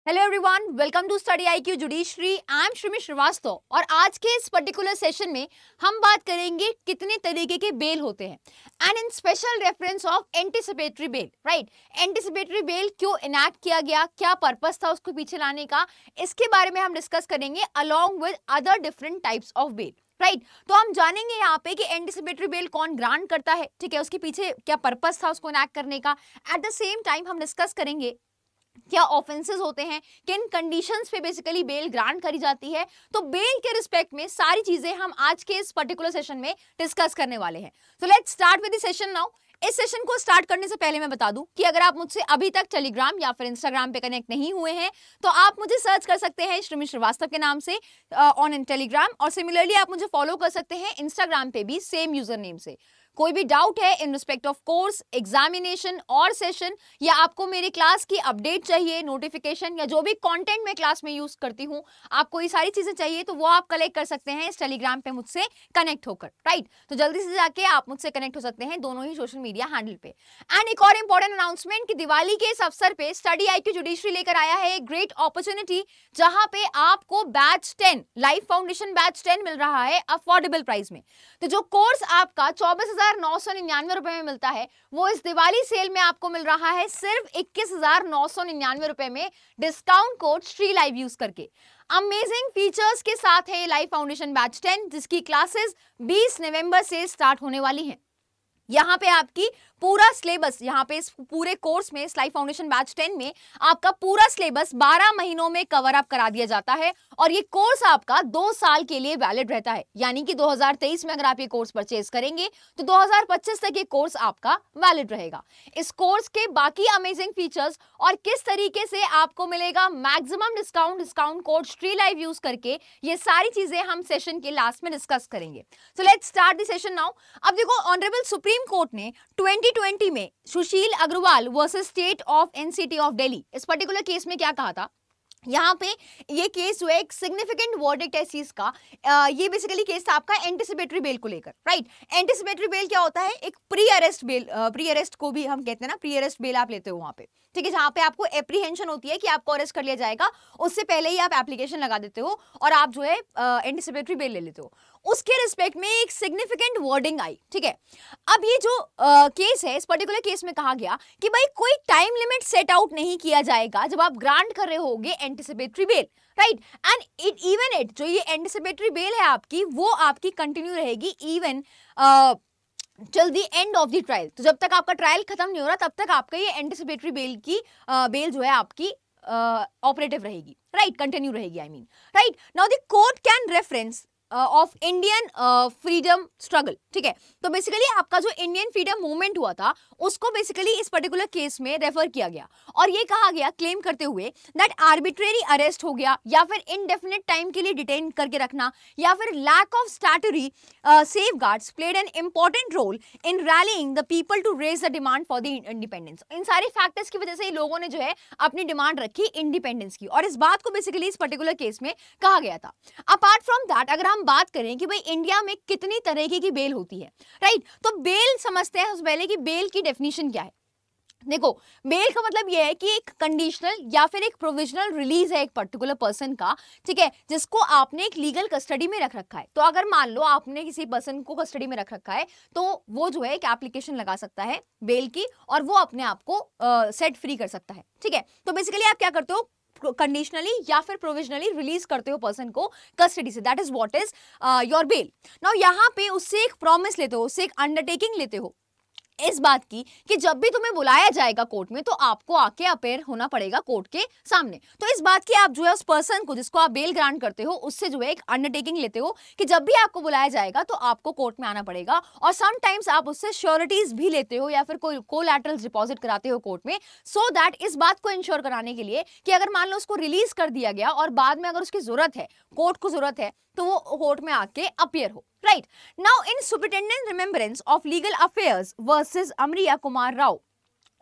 Hello everyone, welcome to Study IQ judiciary. I am Shrimi Srivastava और आज के इस पर्टिकुलर सेशन में हम बात करेंगे कितने तरीके के बेल होते हैं and in special reference of anticipatory bell. Right, anticipatory bell क्यों इनैक्ट किया गया, क्या पर्पस था उसको पीछे लाने का, इसके बारे में हम डिस्कस करेंगे along with other different types of bail. Right, तो हम जानेंगे यहाँ पे कि एंटिसिपेटरी बेल कौन ग्रांट करता है, ठीक है, उसके पीछे क्या पर्पस था उसको इनैक्ट करने का। एट द सेम टाइम हम डिस्कस करेंगे क्या ऑफेंसेस होते हैं, किन कंडीशंस पे बेसिकली बेल ग्रांट करी जाती है। तो बेल के रिस्पेक्ट में सारी चीजें हम आज के इस पर्टिकुलर सेशन में डिस्कस करने वाले हैं। सो let's start with the session now. इस सेशन को स्टार्ट करने से पहले मैं बता दूं कि अगर आप मुझसे अभी तक टेलीग्राम या फिर इंस्टाग्राम पे कनेक्ट नहीं हुए हैं तो आप मुझे सर्च कर सकते हैं श्रीमी श्रीवास्तव के नाम से ऑन इन टेलीग्राम, और सिमिलरली आप मुझे फॉलो कर सकते हैं इंस्टाग्राम पे भी सेम यूजर नेम से। कोई भी डाउट है in respect of course, examination और सेशन, या आपको मेरी क्लास की अपडेट चाहिए, नोटिफिकेशन या जो भी कंटेंट मैं क्लास में यूज करती हूँ, आपको ये सारी चीजें चाहिए तो वो आप कलेक्ट कर सकते हैं इस टेलीग्राम पे मुझसे कनेक्ट होकर। राइट, तो जल्दी से जाके आप मुझसे कनेक्ट हो सकते हैं दोनों ही सोशल मीडिया हैंडल पे। एंड एक और इंपॉर्टेंट अनाउंसमेंट कि दिवाली के इस अवसर पे स्टडी आईक्यू जुडिशरी लेकर आया है एक ग्रेट अपॉर्चुनिटी जहां पे आपको बैच 10 लाइफ फाउंडेशन बैच 10 मिल रहा है अफोर्डेबल प्राइस में। तो जो कोर्स आपका 24,999 रुपए में मिलता है वो इस दिवाली सेल में आपको मिल रहा है सिर्फ 21,999 रुपए में, discount code Shri live use करके। अमेजिंग फीचर्स के साथ है लाइफ फाउंडेशन बैच 10 जिसकी क्लासेस 20 नवंबर से स्टार्ट होने वाली हैं। यहाँ पे आपकी पूरा सिलेबस, यहाँ पे इस पूरे कोर्स में इस लाइफ फाउंडेशन बैच 10 में आपका पूरा सिलेबस 12 महीनों में कवर अप करा दिया जाता है और ये कोर्स आपका 2 साल के लिए वैलिड रहता है। यानी कि 2023 में अगर आप ये कोर्स परचेज करेंगे तो 2025 तक ये कोर्स आपका वैलिड रहेगा। इस कोर्स के बाकी अमेजिंग फीचर्स और किस तरीके से आपको मिलेगा maximum discount code Shri live use करके, ये सारी चीजें हम सेशन के लास्ट में डिस्कस करेंगे। So let's start the session now. अब देखो, ऑनरेबल सुप्रीम कोर्ट ने 2020 में Sushil Agarwal versus state of NCT of Delhi इस पर्टिकुलर केस में क्या कहा था। यहाँ पे ये केस जो है एक सिग्निफिकेंट वर्डिक्ट है इस चीज का। ये बेसिकली केस था आपका एंटिसिपेटरी बेल को लेकर। राइट, एंटिसिपेटरी बेल क्या होता है, एक pre arrest bell, pre arrest को भी हम कहते हैं ना, प्री अरेस्ट बेल आप लेते हो वहां पे, ठीक है, जहां पे आपको एप्रीहेंशन होती है कि आपको अरेस्ट कर लिया जाएगा, उससे पहले ही आप एप्लीकेशन लगा देते हो और आप जो है एंटिसिपेटरी बेल ले लेते हो। उसके रिस्पेक्ट में एक सिग्निफिकेंट वर्डिंग आई, ठीक है। अब ये जो केस है, इस पर्टिकुलर केस में कहा गया कि भाई कोई टाइम लिमिट सेट आउट नहीं किया जाएगा जब आप ग्रांट कर रहे होगे anticipatory bell. Right, and it जो ये एंटिसिपेटरी बेल है आपकी, वो आपकी कंटिन्यू रहेगी even till the end of the trial. तो जब तक आपका ट्रायल खत्म नहीं हो रहा तब तक आपका ये एंटिसिपेटरी बेल की बेल जो है आपकी ऑपरेटिव रहेगी। राइट, कंटिन्यू रहेगी, I mean. Right, now the court can reference of Indian freedom struggle, ठीक है। तो बेसिकली आपका जो इंडियन फ्रीडम मूवमेंट हुआ था उसको बेसिकली इस पर्टिकुलर केस में रेफर किया गया और ये कहा गया क्लेम करते हुए दैट आर्बिट्रेरी अरेस्ट हो गया या फिर इनडेफिनेट टाइम के लिए डिटेन करके रखना या फिर lack of statutory safeguards played an important role in rallying the people to raise the demand for the independence. इन सारे फैक्टर्स की वजह से लोगों ने जो है अपनी डिमांड रखी इंडिपेंडेंस की और इस बात को बेसिकली इस पर्टिकुलर केस में कहा गया था। अपार्ट फ्रॉम दैट अगर हम बात करें कि भाई इंडिया में कितनी तरह की बेल होती है, राइट, तो बेल समझते हैं उससे पहले कि बेल की डेफिनेशन क्या है। देखो, बेल का मतलब यह है कि एक कंडीशनल या फिर एक प्रोविजनल रिलीज है एक पर्टिकुलर पर्सन का, ठीक है, जिसको आपने एक लीगल कस्टडी में रख रखा है। तो अगर मान लो आपने किसी पर्सन को कस्टडी में रख रखा है तो वो जो है एक एप्लीकेशन लगा सकता है बेल की और वो अपने आप को सेट फ्री कर सकता है, ठीक है। तो बेसिकली आप क्या करते हो, कंडीशनली या फिर प्रोविजनली रिलीज करते हो पर्सन को कस्टडी से, that is what is your bail. Now यहाँ पे उससे एक प्रॉमिस लेते हो, उससे एक अंडरटेकिंग लेते हो इस बात की कि जब भी तुम्हें बुलाया जाएगा कोर्ट में तो आपको आके अपेयर होना पड़ेगा कोर्ट के सामने। तो इस बात की आप जो है उस पर्सन को जिसको आप बेल ग्रांट करते हो उससे जो है एक अंडरटेकिंग लेते हो कि जब भी आपको बुलाया जाएगा तो आपको कोर्ट में आना पड़ेगा और समटाइम्स आप उससे श्योरिटीज भी लेते हो या फिर कोई कोलैटरल्स डिपॉजिट कराते हो कोर्ट में, सो दैट इस बात को इंश्योर कराने के लिए कि अगर मान लो उसको रिलीज कर दिया गया और बाद में अगर उसकी जरूरत है, कोर्ट को जरूरत है, तो वो कोर्ट में आके अपीयर हो। Right, now in superintendent remembrance of legal affairs versus Amariya Kumar Rao,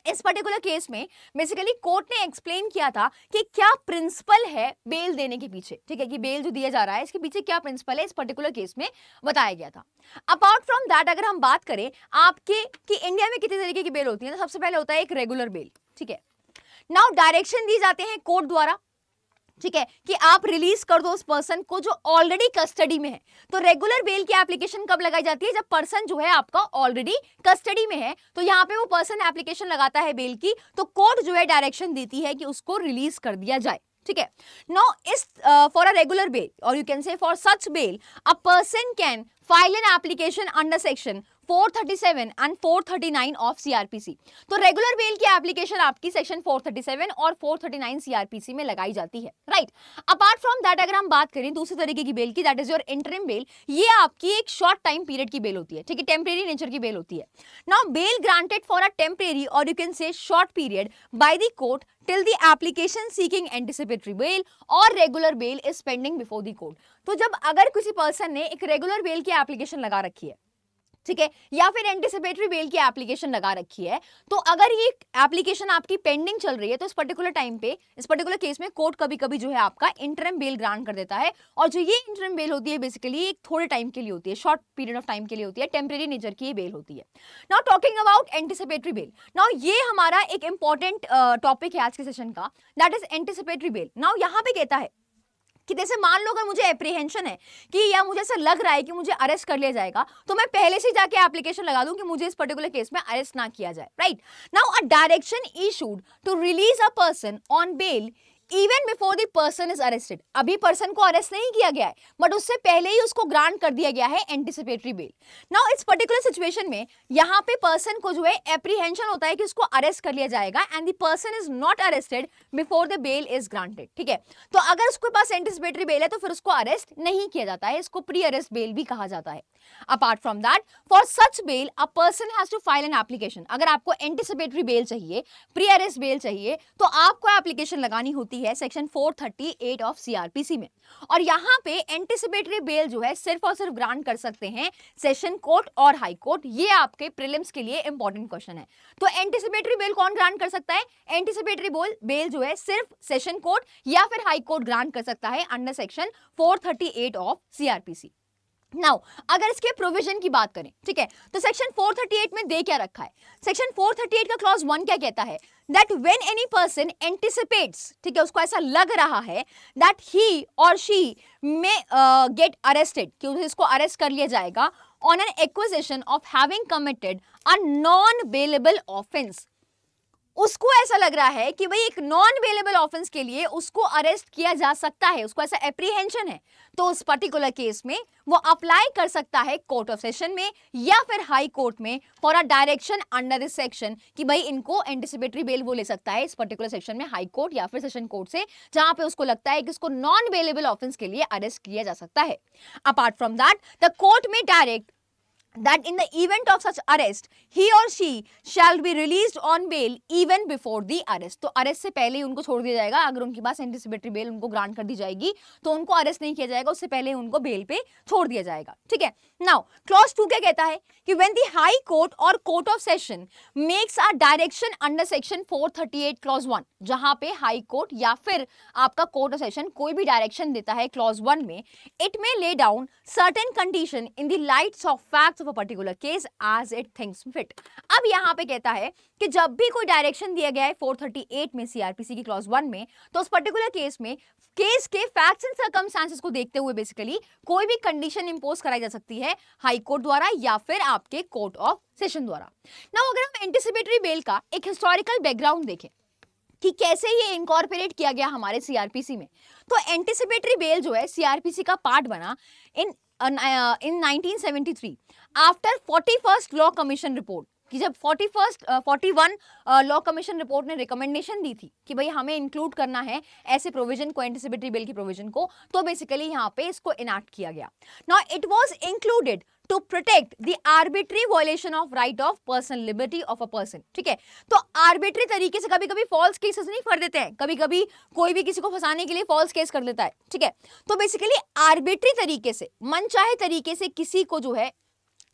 इस पर्टिकुलर केस में बेसिकली कोर्ट ने एक्सप्लेन किया था कि क्या प्रिंसिपल है बेल देने के पीछे, ठीक है, कि बेल जो दिया जा रहा है इसके पीछे क्या प्रिंसिपल है, इस पर्टिकुलर केस में बताया गया था। अपार्ट फ्रॉम दैट अगर हम बात करें आपके कि इंडिया में कितने तरीके की बेल होती है, तो सबसे पहले होता है एक रेगुलर बेल, ठीक है। नाउ डायरेक्शन दी जाते हैं कोर्ट द्वारा ठीक है, कि आप रिलीज कर दो उस पर्सन को जो ऑलरेडी कस्टडी में है। तो रेगुलर बेल की एप्लीकेशन कब लगाई जाती है? जब पर्सन जो है आपका ऑलरेडी कस्टडी में है, तो यहाँ पे वो पर्सन एप्लीकेशन लगाता है बेल की, तो कोर्ट जो है डायरेक्शन देती है कि उसको रिलीज कर दिया जाए। ठीक है, no is for a regular bail और you can say for such bail a person can file an application under section 437 and 439 of CrPC. तो रेगुलर बेल की एप्लीकेशन आपकी सेक्शन 437 और 439 सीआरपीसी में लगाई जाती है, राइट। अपार्ट फ्रॉम दैट अगर हम बात करें दूसरे तरीके की बेल की, that is your interim bell, ये आपकी एक शॉर्ट टाइम पीरियड की बेल होती है, ठीक है, टेम्परेरी नेचर की बेल होती है। Now bail granted for a temporary और you can say short period by the court till the application seeking anticipatory bail और regular bail is pending before the court। तो जब अगर किसी पर्सन ने एक रेगुलर बेल की एप्लीकेशन लगा रखी है, ठीक है, या फिर एंटिसिपेटरी बेल की एप्लीकेशन लगा रखी है, तो अगर ये एप्लीकेशन आपकी पेंडिंग चल रही है तो इस पर्टिकुलर टाइम पे, इस पर्टिकुलर केस में कोर्ट कभी कभी जो है आपका इंटरिम बेल ग्रांट कर देता है। और जो ये इंटरिम बेल होती है बेसिकली एक थोड़े टाइम के लिए होती है, शॉर्ट पीरियड ऑफ टाइम के लिए होती है, टेम्परेरी नेचर की ये बेल होती है। Now talking about anticipatory bell, now ये हमारा एक इंपॉर्टेंट टॉपिक है आज के सेशन का, that is anticipatory bell. Now यहाँ पे कहता है कि जैसे मान लो अगर मुझे एप्रीहेंशन है कि या मुझे ऐसा लग रहा है कि मुझे अरेस्ट कर लिया जाएगा, तो मैं पहले से जाके एप्लीकेशन लगा दूं कि मुझे इस पर्टिकुलर केस में अरेस्ट ना किया जाए, right. Now a direction issued to release a person on bail even before the person is arrested. अभी पर्सन को अरेस्ट नहीं किया गया है, बट उससे पहले ही उसको ग्रांट कर दिया गया है एंटिसिपेटरी बेल। नाउ इस पर्टिकुलर सिचुएशन में यहाँ पे पर्सन को जो है एप्रीहेंशन होता है कि उसको अरेस्ट कर लिया जाएगा and the person is not arrested before the bail is granted, ठीक है। तो अगर उसके पास एंटिसिपेटरी बेल है तो फिर उसको अरेस्ट नहीं किया जाता है, इसको प्री अरेस्ट बेल भी कहा जाता है। Apart from that for such bail a person has to file an application. अगर आपको एंटिसिपेटरी बेल चाहिए, प्री अरेस्ट बेल चाहिए, तो आपको एप्लीकेशन लगानी होती है सेक्शन 438 ऑफ सीआरपीसी में। और यहाँ पे एंटिसिपेटरी बेल जो है सिर्फ और सिर्फ ग्रांट कर सकते हैं सेशन कोर्ट और हाई कोर्ट। ये आपके प्रीलिम्स के लिए इंपॉर्टेंट क्वेश्चन है। तो एंटिसिपेटरी बेल कौन ग्रांट कर सकता है? एंटिसिपेटरी बेल जो है सिर्फ सेशन कोर्ट या फिर हाई कोर्ट ग्रांट कर सकता है under section 438 of CrPC. Now अगर इसके प्रोविजन की बात करें, ठीक है, तो सेक्शन 438 में दे क्या रखा है? सेक्शन 438 का क्लॉज 1 क्या कहता है? दैट व्हेन एनी पर्सन एंटिसिपेट्स, ठीक है, उसको ऐसा लग रहा है दैट ही और शी मे गेट अरेस्टेड, कि इसको अरेस्ट कर लिया जाएगा on an acquisition of having committed a non bailable offence. उसको ऐसा लग रहा है कि भाई एक नॉन बेलेबल ऑफेंस के लिए उसको अरेस्ट किया जा सकता है, उसको ऐसा एप्रीहेंशन है, तो उस पर्टिकुलर केस में वो अप्लाई कर सकता है कोर्ट ऑफ सेशन में या फिर हाई कोर्ट में for a direction under this section, कि भाई इनको एंटिसिपेटरी बेल वो ले सकता है इस पर्टिकुलर सेक्शन में हाई कोर्ट या फिर सेशन कोर्ट से, जहां पे उसको लगता है कि उसको नॉन बेलेबल ऑफेंस के लिए अरेस्ट किया जा सकता है। Apart from that the court में direct that in the event of such arrest he or she shall be released on bail even before the arrest। तो अरेस्ट से पहले ही उनको छोड़ दिया जाएगा। अगर उनके पास एंटिसिपेटरी बेल उनको ग्रांट कर दी जाएगी तो उनको अरेस्ट नहीं किया जाएगा, उससे पहले उनको बेल पे छोड़ दिया जाएगा, ठीक है। नाउ क्लॉज 2 क्या कहता है कि when the high court or court of session makes a direction under section 438 clause 1, जहां पे हाई कोर्ट या फिर आपका कोर्ट ऑफ सेशन कोई भी डायरेक्शन देता है क्लॉज 1 में, it may lay down certain condition in the lights of facts of a particular case as it thinks fit। अब यहाँ पे कहता है कि जब भी कोई डायरेक्शन दिया गया है 438 में सीआरपीसी की क्लॉज 1 में, तो उस पर्टिकुलर केस में केस के फैक्ट्स एंड सर्कमस्टांसेस को देखते हुए बेसिकली कोई भी कंडीशन इंपोज कराई जा सकती है हाई कोर्ट द्वारा या फिर आपके कोर्ट ऑफ सेशन द्वारा। नाउ अगर हम एंटिसिपेटरी बेल का एक हिस्टोरिकल बैकग्राउंड देखें कि कैसे ये इनकॉर्पोरेट किया गया हमारे सीआरपीसी में, तो एंटिसिपेटरी बेल जो है सीआरपीसी का पार्ट बना इन 1973 after 41st law commission report, कि जब 41 लॉ कमीशन रिपोर्ट ने रिकमेंडेशन दी थी कि भाई हमें इंक्लूड करना है ऐसे प्रोविजन को, एंटिसिपेटरी बेल की प्रोविजन को, तो बेसिकली यहाँ पे इसको इनैक्ट किया गया। Now it was included to protect the arbitrary violation of right of personal liberty of a person, ठीक है। तो आर्बिट्री तरीके से कभी कभी फॉल्स केसेस नहीं कर देते हैं, कभी कभी कोई भी किसी को फंसाने के लिए फॉल्स केस कर देता है, ठीक है। तो बेसिकली आर्बिट्री तरीके से, मनचाहे तरीके से किसी को जो है,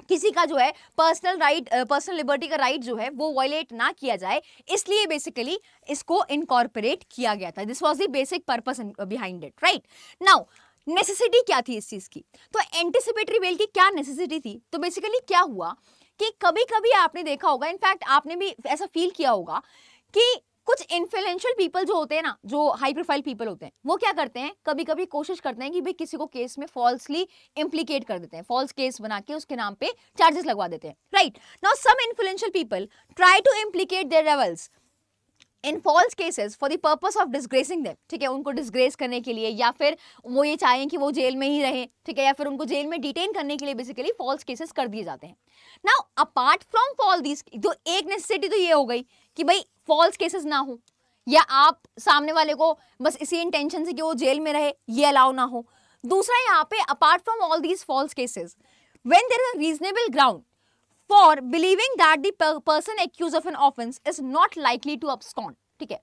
किसी का जो है पर्सनल राइट, पर्सनल लिबर्टी का राइट जो है वो वायलेट ना किया जाए, इसलिए बेसिकली इसको इनकॉर्पोरेट किया गया था। This was the basic purpose behind it, right. Now necessity क्या थी इस चीज की? तो एंटिसिपेटरी बेल की क्या नेसेसिटी थी? तो बेसिकली क्या हुआ कि कभी कभी आपने देखा होगा, इनफैक्ट आपने भी ऐसा फील किया होगा कि कुछ इन्फ्लुएंशियल पीपल जो होते हैं ना, जो हाई प्रोफाइल पीपल होते हैं, वो क्या करते हैं, कभी कभी कोशिश करते हैं कि भाई किसी को केस में फॉल्सली इम्प्लीकेट कर देते हैं, फॉल्स केस बना के उसके नाम पे चार्जेस लगवा देते हैं, right. Now some influential people try to implicate their rivals in false cases for the purpose of disgracing them, ठीक है, उनको डिस्ग्रेस करने के लिए, या फिर वो ये चाहें कि वो जेल में ही रहे, ठीक है, या फिर उनको जेल में डिटेन करने के लिए बेसिकली फॉल्स केसेस कर दिए जाते हैं। Now apart from fall this, तो एक नेसेसिटी तो ये हो गई कि भाई फॉल्स केसेस ना हो, या आप सामने वाले को बस इसी इंटेंशन से कि वो जेल में रहे ये अलाउ ना हो। दूसरा यहाँ पे apart from all these false cases, when there is a reasonable ground for believing that the person accused of an offense is not likely to abscond, ठीक है,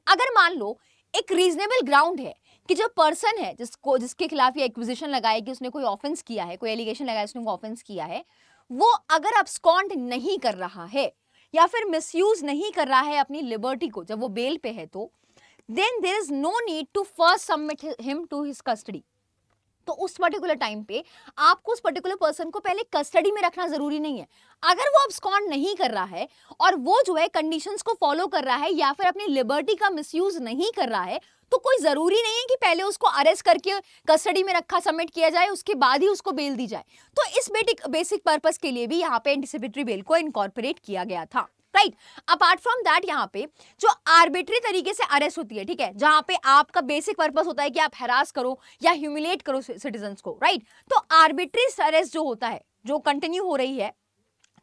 अगर मान लो एक रीजनेबल ग्राउंड है कि जो पर्सन है जिसके खिलाफ ये एक्विजिशन लगाया कि उसने कोई ऑफेंस किया है, कोई एलिगेशन लगाया उसने कोई ऑफेंस किया है, वो अगर abscond नहीं कर रहा है या फिर मिसयूज नहीं कर रहा है अपनी लिबर्टी को जब वो बेल पे है, तो then there is no need to first submit him to his custody। तो उस पर्टिकुलर टाइम पे आपको उस पर्टिकुलर पर्सन को पहले कस्टडी में रखना जरूरी नहीं है। अगर वो अब्सकॉन्ड नहीं कर रहा है और वो जो है कंडीशंस को फॉलो कर रहा है या फिर अपनी लिबर्टी का मिसयूज नहीं कर रहा है, तो कोई जरूरी नहीं है कि पहले उसको अरेस्ट करके कस्टडी में रखा सबमिट किया जाए, उसके बाद ही उसको बेल दी जाए। तो इस बेसिक पर्पस के लिए भी यहाँ पे एंटिसिपेटरी बेल को इनकॉर्पोरेट किया गया था, राइट। अपार्ट फ्रॉम दैट, यहाँ पे जो आर्बिट्री तरीके से अरेस्ट होती है, ठीक है, जहां पे आपका बेसिक पर्पस होता है कि आप हैरास करो या ह्यूमिलेट करो सिटीजन्स को, राइट। तो आर्बिट्री अरेस्ट जो होता है, जो कंटिन्यू हो रही है,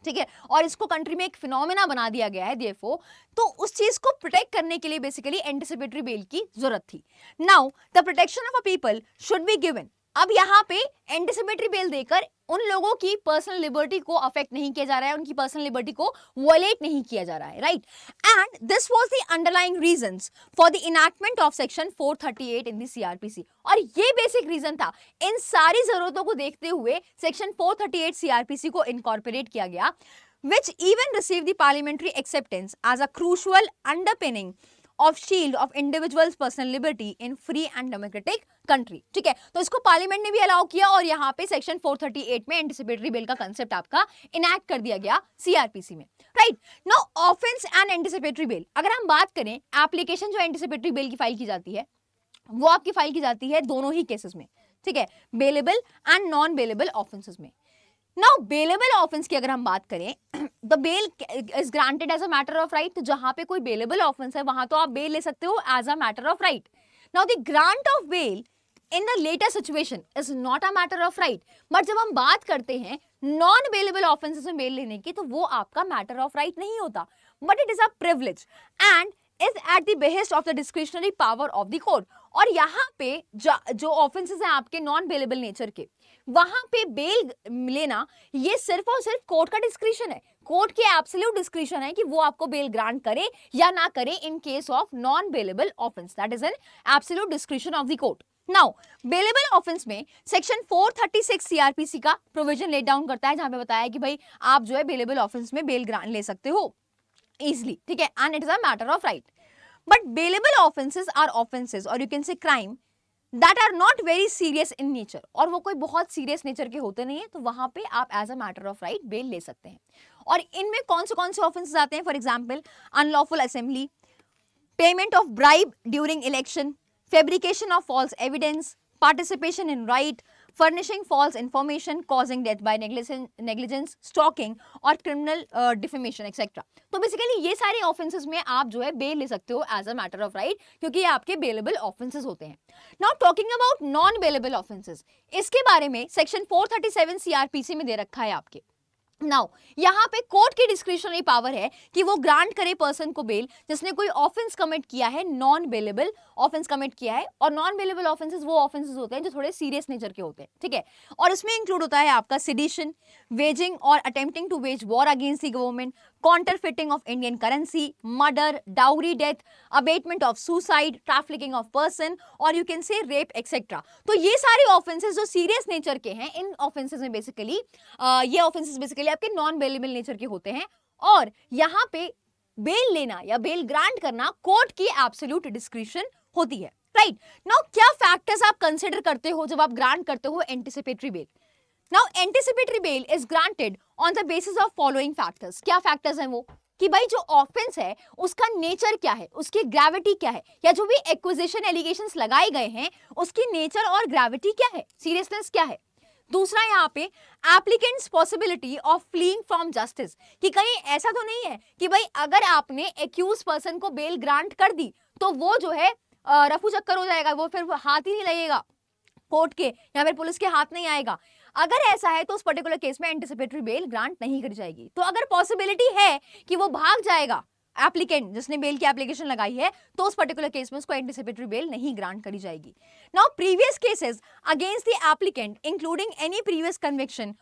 ठीक है, और इसको कंट्री में एक फिनोमेना बना दिया गया है देयरफॉर, तो उस चीज को प्रोटेक्ट करने के लिए बेसिकली एंटिसिपेटरी बेल की जरूरत थी। Now the protection of a people should be given. अब यहाँ पे एंटिसिपेटरी बेल देकर उन लोगों की पर्सनल लिबर्टी को अफेक्ट नहीं किया जा रहा है, उनकी पर्सनल लिबर्टी को वायलेट नहीं किया जा रहा है, right. And this was the underlying reasons for the enactment of section 438 in the CrPC. और ये बेसिक रीजन था, इन सारी जरूरतों को देखते हुए सेक्शन 438 सीआरपीसी को इनकॉर्पोरेट किया गया, which even received the parliamentary acceptance as a crucial underpinning of shield of individuals personal liberty in free and democratic country, ठीक है। तो इसको पार्लियामेंट ने भी अलाउ किया और यहाँ पे सेक्शन 438 में एंटिसिपेटरी बेल का कंसेप्ट आपका इनैक्ट कर दिया गया सीआरपीसी में, right. Now offence and anticipatory bell, अगर हम बात करें, एप्लीकेशन जो एंटिसिपेटरी बेल की फाइल की जाती है वो आपकी फाइल की जाती है दोनों ही केसेस में, ठीक है, bailable and non bailable offences में। नाउ बेलेबल ऑफेंस की अगर हम बात करें, the bail is granted as a matter of right. तो जहां पे कोई बेलेबल ऑफेंस है वहां तो आप बेल ले सकते हो as a matter of right. Now the grant of bail in the latter situation is not a matter of right, but जब हम बात करते हैं नॉन बेलेबल ऑफेंसेस में बेल लेने की, तो वो आपका मैटर ऑफ राइट नहीं होता, but it is a privilege and is at the behest of the discretionary power of the court. और यहाँ पे जो ऑफेंसेस हैं आपके नॉन बेलेबल नेचर के, वहां पे बेल लेना ये सिर्फ और सिर्फ कोर्ट का डिस्क्रिशन है, कोर्ट की एब्सोल्यूट डिस्क्रिशन है कि वो आपको बेल ग्रांट करे या ना करे in case of non bailable offence, that is an absolute discretion of the court. Now bailable offence में सेक्शन 436 सीआरपीसी का प्रोविजन लेट डाउन करता है, जहां पे बताया कि भाई आप जो है बेलेबल ऑफेंस में बेल ग्रांट ले सकते हो इजिली, ठीक है, and it is a matter of right. But bailable offences are offences और you can say crime that are not very serious in nature, और वो कोई बहुत सीरियस नेचर के होते नहीं है, तो वहां पे आप as a matter of right bail ले सकते हैं। और इनमें कौन से ऑफेंसेस आते हैं, for example unlawful assembly, payment of bribe during election, fabrication of false evidence, participation in riot, furnishing false information, causing death by negligence, stalking और criminal defamation etc. तो बेसिकली ये सारे ऑफेंसेस में आप जो है बेल ले सकते हो as a matter of right, क्योंकि ये आपके बेलेबल ऑफेंसेस होते हैं। Now talking about non bailable offences, इसके बारे में सेक्शन 437 सीआरपीसी में दे रखा है आपके। नाउ यहाँ पे कोर्ट की डिस्क्रिशनरी पावर है कि वो ग्रांट करे पर्सन को बेल जिसने कोई ऑफेंस कमिट किया है, नॉन बेलेबल ऑफेंस कमिट किया है। और नॉन बेलेबल ऑफेंसेस वो ऑफेंसेस होते हैं जो थोड़े सीरियस नेचर के होते हैं, ठीक है, और इसमें इंक्लूड होता है आपका सेडिशन, वेजिंग और attempting to wage war against the government, counterfeiting of Indian currency, murder, dowry death, abetment of suicide, trafficking of person और you can say rape etcetera. तो ये सारे ऑफेंसेस जो सीरियस नेचर के हैं, इन ऑफेंसेस में बेसिकली ये ऑफेंसेस बेसिकली आपके नॉन बेलेबल नेचर के होते हैं। और यहाँ पे बेल लेना या बेल ग्रांट करना कोर्ट की एब्सोल्यूट डिस्क्रिशन होती है, राइट। नाउ क्या फैक्टर्स आप कंसिडर करते हो जब आप ग्रांट करते हो anticipatory bell? Now anticipatory bell is granted on the basis of following factors. क्या फैक्टर्स हैं वो? कि भाई जो ऑफेंस है उसका नेचर क्या है, उसकी ग्रेविटी क्या है, या जो भी एक्विजिशन एलिगेशंस लगाए गए हैं उसकी नेचर और ग्रेविटी क्या है, सीरियसनेस क्या है। दूसरा यहाँ पे applicants possibility of fleeing from justice, कि कहीं ऐसा तो नहीं है कि भाई अगर आपने एक्यूज पर्सन को बेल ग्रांट कर दी तो वो जो है रफू चक्कर हो जाएगा, वो फिर हाथ ही नहीं लगेगा कोर्ट के या फिर पुलिस के हाथ नहीं आएगा। अगर ऐसा है तो उस पर्टिकुलर केस में एंटिसिपेटरी बेल ग्रांट नहीं करी जाएगी। तो अगर पॉसिबिलिटी है कि वो भाग जाएगा एप्लीकेंट जिसने बेल की एप्लीकेशन लगाई है, तो उस पर्टिकुलर केस में उसको एंटिसिपेटरी बेल नहीं ग्रांट करी जाएगी। Now previous cases against the applicant including any previous conviction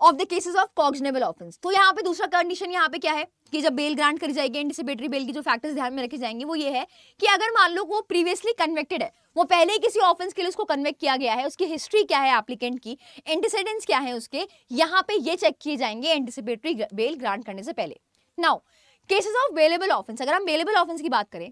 of the cases of cognizable offence. तो यहाँ पे दूसरा कंडीशन यहाँ पे क्या है कि जब बेल ग्रांट करी जाएगी, एंटिसिपेटरी बेल की जो फैक्टर्स ध्यान में रखे जाएंगे वो ये है कि अगर मान लो वो प्रीवियसली कन्विक्टेड है, वो पहले ही किसी ऑफेंस के लिए उसको कन्विक्ट किया गया है, उसकी हिस्ट्री क्या है एप्लीकेंट की, एंटीसेडेंट्स क्या है उसके, यहाँ पे ये चेक किए जाएंगे एंटिसिपेटरी बेल ग्रांट करने से पहले। Now cases of bailable offence, अगर हम बेलेबल ऑफेंस की बात करें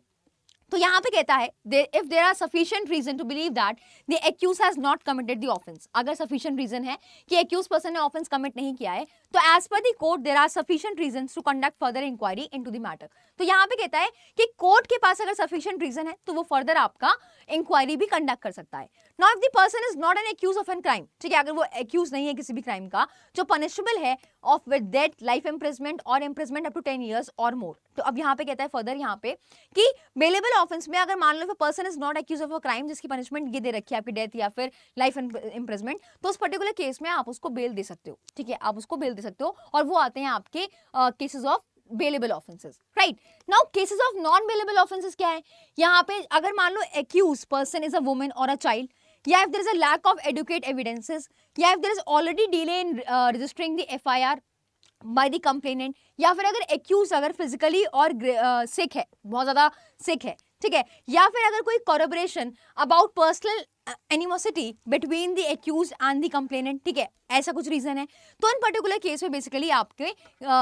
तो यहाँ पे कहता है if there are sufficient reason to believe that the accuse has not committed the offence, अगर सफिशिएंट रीजन है कि एक्यूज पर्सन ने ऑफेंस कमिट नहीं किया है, तो as per the court there are sufficient reasons to conduct further inquiry into the matter. तो यहाँ पे कहता है कि कोर्ट के पास अगर सफिशिएंट रीजन है तो वो फर्दर आपका इंक्वायरी भी कंडक्ट कर सकता है। Now if the person is not an accuse of an crime, ठीक है, अगर वो एक्यूज नहीं है किसी भी क्राइम का जो पनिशेबल है of with death, life imprisonment और इम्प्रिजमेंट अप टू 10 years और मोर। तो अब यहाँ पे कहता है फर्दर यहाँ पे कि बेलेबल ऑफेंस में अगर मान लो person is not accused of a crime जिसकी पनिशमेंट ये दे रखी है आपकी डेथ या फिर लाइफ इम्प्रिजमेंट, तो उस पर्टिकुलर केस में आप उसको बेल दे सकते हो, ठीक है, आप उसको बेल दे सकते हो, और वो आते हैं आपके cases of bailable offences, right. Now cases of non bailable offences क्या है, यहाँ पे अगर मान लो accused person is a woman और अ चाइल्ड, या if there is a lack of adequate evidences, या if there is already delay in registering the FIR by the complainant, या फिर अगर एक्यूज अगर फिजिकली और सिक है, बहुत ज्यादा सिक है, ठीक है, या फिर अगर कोई corroboration about personal animosity between the accused and the complainant, ठीक है, ऐसा कुछ रीजन है, तो इन पर्टिकुलर केस में बेसिकली आपके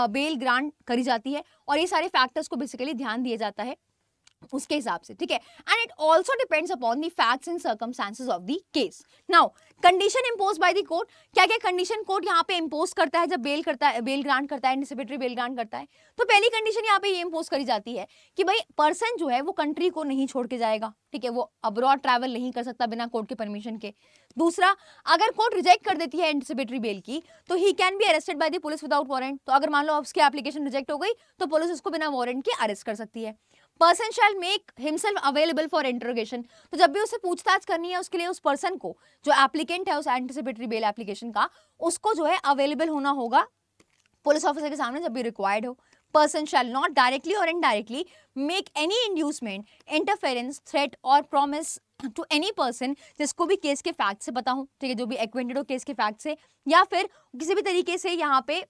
बेल ग्रांट करी जाती है, और ये सारे फैक्टर्स को बेसिकली ध्यान दिया जाता है उसके हिसाब से, ठीक है। And it also depends upon the facts and circumstances of the case. Now condition impose by the court, क्या क्या कंडीशन कोर्ट यहाँ पे इम्पोज करता है जब बेल करता है, बेल ग्रांट करता है, एंटिसिपेटरी बेल ग्रांट करता है। तो पहली कंडीशन यहाँ पे ये इम्पोज करी जाती है कि भाई पर्सन जो है वो कंट्री को नहीं छोड़ के जाएगा, ठीक है, वो अब्रॉड ट्रैवल नहीं कर सकता बिना कोर्ट के परमिशन के। दूसरा, अगर कोर्ट रिजेक्ट कर देती है एंटिसिपेटरी बेल की तो he can be arrested by the police without warrant. तो अगर मान लो उसकी एप्लीकेशन रिजेक्ट हो गई तो पुलिस उसको बिना वारंट के अरेस्ट कर सकती है। Person shall make himself available for interrogation, तो जब भी उसे पूछताछ करनी है उसके लिए उस पर्सन को जो एप्लीकेंट है उस एंटिसिपेटरी बेल एप्लीकेशन का, उसको जो है अवेलेबल होना होगा पुलिस ऑफिसर के सामने जब भी रिक्वायर्ड हो। पर्सन शैल नॉट डायरेक्टली और indirectly make any inducement, interference, threat और प्रॉमिस टू एनी पर्सन जिसको भी केस के फैक्ट से पता हो, ठीक है, जो भी एक्वेंटेड हो केस के फैक्ट से, या फिर किसी भी तरीके से यहाँ पे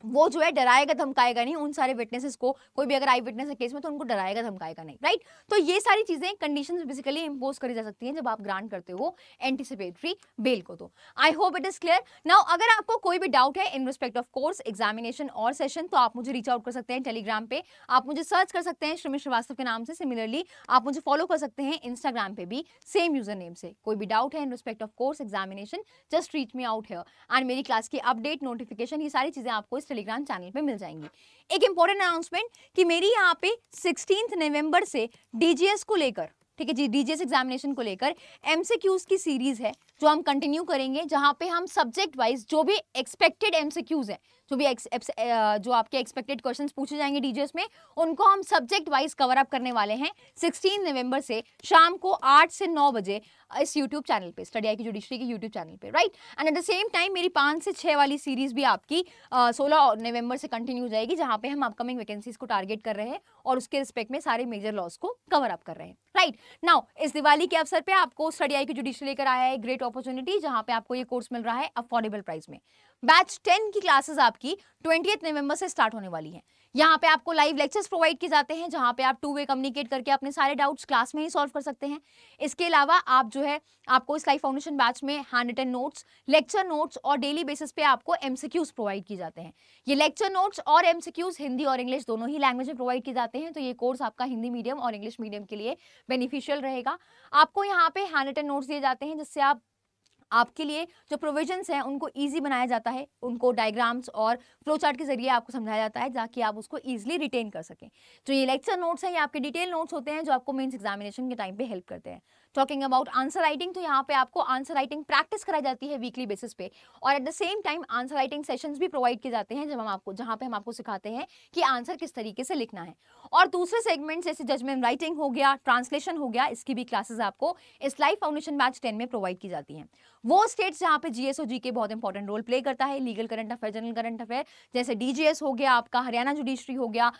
वो जो है डराएगा धमकाएगा नहीं उन सारे विटनेसेस को, कोई भी अगर आई विटनेस है केस में तो उनको डराएगा धमकाएगा नहीं, राइट। तो ये सारी चीजें कंडीशंस बेसिकली इंपोज करी जा सकती हैं जब आप ग्रांट करते हो एंटिसिपेटरी बेल को। तो I hope it is clear. Now अगर आपको कोई भी डाउट है in respect of course, examination और सेशन, तो आप मुझे रीच आउट कर सकते हैं टेलीग्राम पे, आप मुझे सर्च कर सकते हैं श्रीमी श्रीवास्तव के नाम से। सिमिलरली आप मुझे फॉलो कर सकते हैं इंस्टाग्राम पे भी सेम यूजर नेम से। कोई भी डाउट है in respect of course, examination, just reach me out here, and मेरी क्लास की अपडेट, नोटिफिकेशन, ये सारी चीजें आपको इस टेलीग्राम चैनल पे मिल जाएंगी। एक इंपॉर्टेंट अनाउंसमेंट कि मेरी यहाँ पे 16 नवंबर से डीजीएस को लेकर, ठीक है जी, डीजीएस एग्जामिनेशन को लेकर एमसीक्यूज की सीरीज है जो हम कंटिन्यू करेंगे, जहां पे हम सब्जेक्ट वाइज जो भी एक्सपेक्टेड एमसीक्यूज है, जो भी जो आपके एक्सपेक्टेड क्वेश्चंस पूछे जाएंगे डीजीएस में, उनको हम सब्जेक्ट वाइज कवर अप करने वाले हैं 16 नवंबर से शाम को 8 से 9 बजे इस यूट्यूब चैनल पे, स्टडी आई की जुडिशरी के यूट्यूब चैनल पे, right. And at the same time मेरी 5 से 6 वाली सीरीज भी आपकी 16 नवंबर से कंटिन्यू हो जाएगी, जहां पे हम अपकमिंग वैकेंसीज को टारगेट कर रहे हैं और उसके रिस्पेक्ट में सारे मेजर लॉस को कवर अप कर रहे हैं, राइट। नाउ इस दिवाली के अवसर पे आपको स्टडी आई की जुडिशरी लेकर आया है ग्रेट अपॉर्चुनिटी, जहां पे आपको ये कोर्स मिल रहा है अफोर्डेबल प्राइस में। बैच 10 की क्लासेस आपकी 20 नवंबर से स्टार्ट होने वाली हैं। यहाँ पे आपको लाइव लेक्चर्स प्रोवाइड किए जाते हैं, जहाँ पे आप 2 वे कम्युनिकेट करके अपने सारे डाउट्स क्लास में ही सॉल्व कर सकते हैं। इसके अलावा आप जो है आपको इस लाइव फाउंडेशन बैच में handwritten notes, lecture notes और डेली बेसिस पे आपको एमसीक्यूज प्रोवाइड किए जाते हैं। ये लेक्चर नोट्स और एमसीक्यूज हिंदी और इंग्लिश दोनों ही लैंग्वेज में प्रोवाइड किए जाते हैं, तो ये कोर्स आपका हिंदी मीडियम और इंग्लिश मीडियम के लिए बेनिफिशियल रहेगा। आपको यहाँ पे हैंड रिटन नोट्स दिए जाते हैं जिससे आप आपके लिए जो प्रोविजंस हैं उनको ईजी बनाया जाता है, उनको डायग्राम्स और फ्लो चार्ट के जरिए आपको समझाया जाता है ताकि आप उसको ईजिली रिटेन कर सकें। जो ये लेक्चर नोट्स हैं ये आपके डिटेल नोट्स होते हैं जो आपको मेंस एग्जामिनेशन के टाइम पे हेल्प करते हैं। टॉकिंग अबाउट आंसर राइटिंग, तो यहाँ पे आपको आंसर राइटिंग प्रैक्टिस कराई जाती है वीकली बेसिस पे, और at the same time answer writing sessions भी प्रोवाइड किए जाते हैं जहाँ पे हम आपको सिखाते हैं कि आंसर किस तरीके से लिखना है। और दूसरे सेगमेंट जैसे जजमेंट राइटिंग हो गया, ट्रांसलेशन हो गया, इसकी भी क्लासेस आपको इस लाइफ फाउंडेशन बैच 10 में प्रोवाइड की जाती हैं। वो स्टेट्स जहाँ पे जीएस और जीके बहुत इंपॉर्टेंट रोल प्ले करता है, legal current affair, general current affair, जैसे डीजीएस हो गया आपका, हरियाणा जुडिशरी हो गया,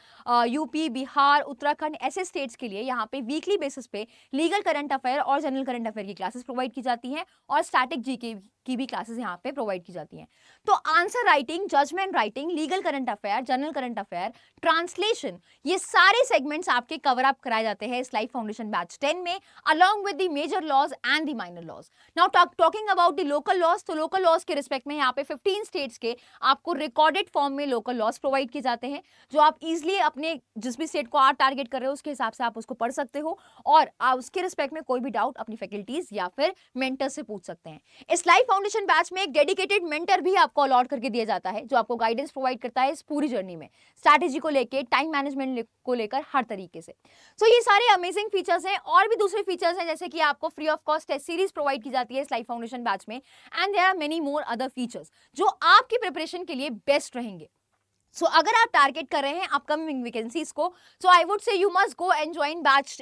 यूपी, बिहार, उत्तराखंड, ऐसे स्टेट्स के लिए यहाँ पे वीकली बेसिस पे लीगल करंट अफेयर और जनरल करंट अफेयर की क्लासेस प्रोवाइड की जाती हैं, और स्टैटिक जीके की भी क्लासेस यहाँ पे प्रोवाइड की जाती हैं। तो answer writing, judgement writing, legal current affair, general current affair, translation, ये सारे सेगमेंट्स आपके कवर अप कराए जाते हैं इस लाइफ फाउंडेशन बैच 10 में, along with the major laws and the minor laws. Now talking about the local laws, तो local laws के रिस्पेक्ट में यहाँ पे 15 स्टेट्स के आपको रिकॉर्डेड फॉर्म में लोकल लॉज प्रोवाइड किए जाते हैं, जो आप इजिली अपने जिस भी स्टेट को आप टारगेट कर रहे हो उसके हिसाब से आप उसको पढ़ सकते हो, और आप उसके रिस्पेक्ट में कोई भी डाउट अपनी फैकल्टीज या फिर मेंटर से पूछ सकते हैं। इस लाइफ फाउंडेशन बैच में एक डेडिकेटेड मेंटर भी आपको अलॉट करके दिया जाता है जो आपको गाइडेंस प्रोवाइड करता है इस पूरी जर्नी में, स्ट्रैटेजी को लेकर, टाइम मैनेजमेंट को लेकर, हर तरीके से। सो ये सारे अमेजिंग फीचर्स हैं, और भी दूसरे फीचर्स हैं जैसे कि आपको free of cost test series provide की जाती है इस लाइफ फाउंडेशन बैच में, and there are many more other features जो आपकी प्रिपरेशन के लिए बेस्ट रहेंगे। सो अगर आप टारगेट कर रहे हैं अपकमिंग वैकेंसीज को, so I would say you must go and join batch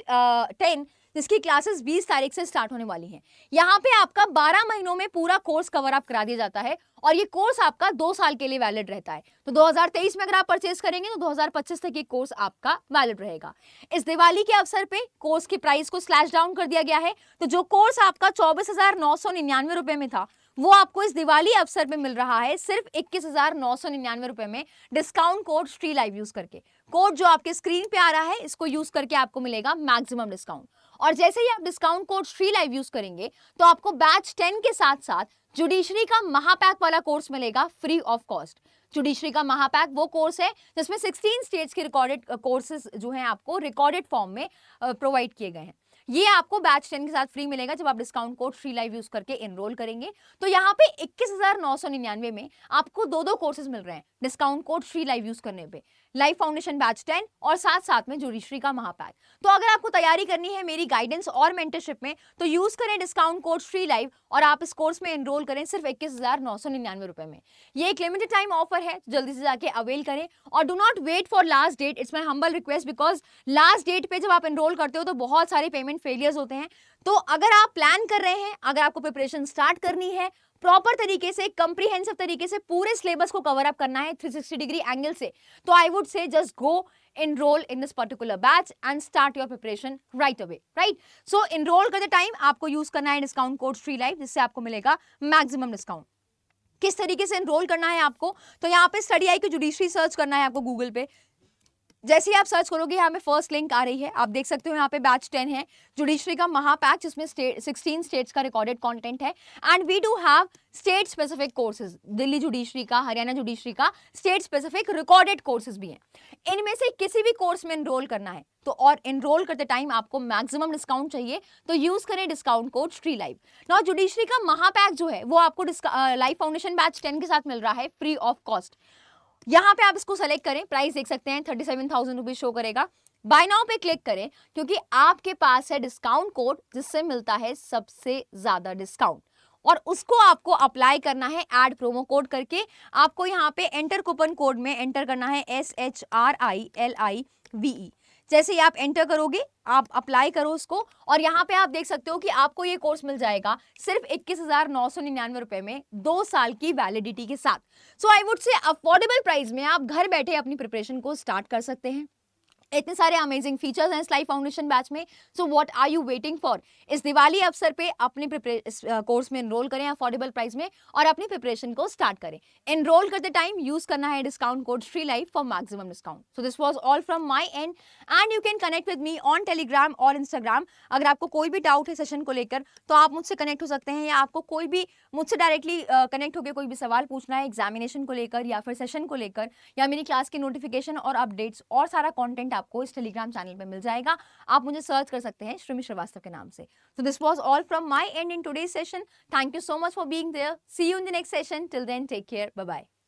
10, जिसकी क्लासेस 20 तारीख से स्टार्ट होने वाली हैं। यहाँ पे आपका 12 महीनों में पूरा कोर्स कवर अप करा दिया जाता है, और ये कोर्स आपका 2 साल के लिए वैलिड रहता है। तो 2023 में अगर आप परचेज करेंगे तो 2025 तक ये कोर्स आपका वैलिड रहेगा। इस दिवाली के अवसर पे कोर्स की प्राइस को स्लैश डाउन कर दिया गया है, तो जो कोर्स आपका 24,999 रुपए में था वो आपको इस दिवाली अवसर पे मिल रहा है सिर्फ 21,999 रुपए में, discount code Shri live use करके। कोड जो आपके स्क्रीन पे आ रहा है इसको यूज करके आपको मिलेगा मैक्सिमम डिस्काउंट, और जैसे ही आप discount code Shri live use करेंगे तो आपको बैच 10 के साथ साथ जुडिशरी का महापैक वाला कोर्स मिलेगा फ्री ऑफ कॉस्ट। जुडिशरी का महापैक वो कोर्स है जिसमें 16 स्टेट्स के रिकॉर्डेड कोर्सेज जो हैं आपको रिकॉर्डेड फॉर्म में प्रोवाइड किए गए हैं। ये आपको बैच 10 के साथ फ्री मिलेगा जब आप discount code Shri live use करके एनरोल करेंगे। तो यहाँ पे 21,999 में आपको दो कोर्सेज मिल रहे हैं discount code Shri live use करने पे, लाइफ फाउंडेशन बैच 10 और साथ में जुडिशरी का महापैक। तो अगर आपको तैयारी करनी है मेरी गाइडेंस और मेंटरशिप में तो यूज करें डिस्काउंट कोड श्री लाइव, और आप इस कोर्स में एनरोल करें सिर्फ 21,999 रुपए में। ये एक लिमिटेड टाइम ऑफर है, जल्दी से जाके अवेल करें, और do not wait for last date. It's my humble request, because last date पे जब आप एनरोल करते हो तो बहुत सारे पेमेंट फेलियर्स होते हैं। तो अगर आप प्लान कर रहे हैं, अगर आपको प्रिपरेशन स्टार्ट करनी है, प्रॉपर तरीके से, कंप्रीहेंसिव तरीके से पूरे सिलेबस को कवर अप करना है 360 डिग्री एंगल से, तो आई वुड से just go enroll in this particular batch and start your preparation right away, right? So enroll करते टाइम आपको यूज करना है डिस्काउंट कोड श्री लाइव, जिससे आपको मिलेगा मैक्सिमम डिस्काउंट। किस तरीके से एनरोल करना है आपको, तो यहाँ पे स्टडी आई की जुडिशरी सर्च करना है आपको गूगल पे। जैसे ही आप सर्च करोगे यहाँ पे फर्स्ट लिंक आ रही है, आप देख सकते हो यहाँ पे बैच 10 है, जुडिशरी का महापैक जिसमें 16 स्टेट्स का रिकॉर्डेड कंटेंट है, and we do have state specific courses, Delhi judiciary का, हरियाणा जुडिशरी का स्टेट स्पेसिफिक रिकॉर्डेड कोर्सेज भी हैं। इनमें से किसी भी कोर्स में एनरोल करना है तो, और एनरोल करते टाइम आपको मैक्सिमम डिस्काउंट चाहिए तो यूज करें discount code Shri live. Now judiciary का महापैक जो है वो आपको लाइफ फाउंडेशन बैच 10 के साथ मिल रहा है फ्री ऑफ कॉस्ट। यहाँ पे आप इसको सेलेक्ट करें, प्राइस देख सकते हैं 37,000 रुपीज शो करेगा। बाय नाउ पे क्लिक करें क्योंकि आपके पास है डिस्काउंट कोड जिससे मिलता है सबसे ज्यादा डिस्काउंट, और उसको आपको अप्लाई करना है ऐड प्रोमो कोड करके। आपको यहाँ पे एंटर कूपन कोड में एंटर करना है SHRILIVE। जैसे ही आप एंटर करोगे आप अप्लाई करो उसको, और यहाँ पे आप देख सकते हो कि आपको ये कोर्स मिल जाएगा सिर्फ 21,999 रुपए में 2 साल की वैलिडिटी के साथ। So I would say affordable price में आप घर बैठे अपनी प्रिपरेशन को स्टार्ट कर सकते हैं। इतने सारे अमेजिंग फीचर्स हैं इस लाइफ फाउंडेशन बैच में, so what are you waiting for. इस दिवाली अवसर पे अपने कोर्स में एनरोल करें अफोर्डेबल प्राइस में और अपनी प्रिपरेशन को स्टार्ट करें। एनरोल करते टाइम यूज करना है discount code Shri live for maximum discount. So this was all from my and, and you can connect with me on Telegram और इंस्टाग्राम। अगर आपको कोई भी डाउट है सेशन को लेकर तो आप मुझसे कनेक्ट हो सकते हैं, या आपको कोई भी मुझसे डायरेक्टली कनेक्ट होकर कोई भी सवाल पूछना है एग्जामिनेशन को लेकर या फिर सेशन को लेकर, या मेरी क्लास की नोटिफिकेशन और अपडेट्स और सारा कॉन्टेंट आपको इस टेलीग्राम चैनल पे मिल जाएगा। आप मुझे सर्च कर सकते हैं श्रीमी श्रीवास्तव के नाम से। So this was all from my end in today's session. Thank you so much for being there. See you in the next session. Till then, take care. Bye bye.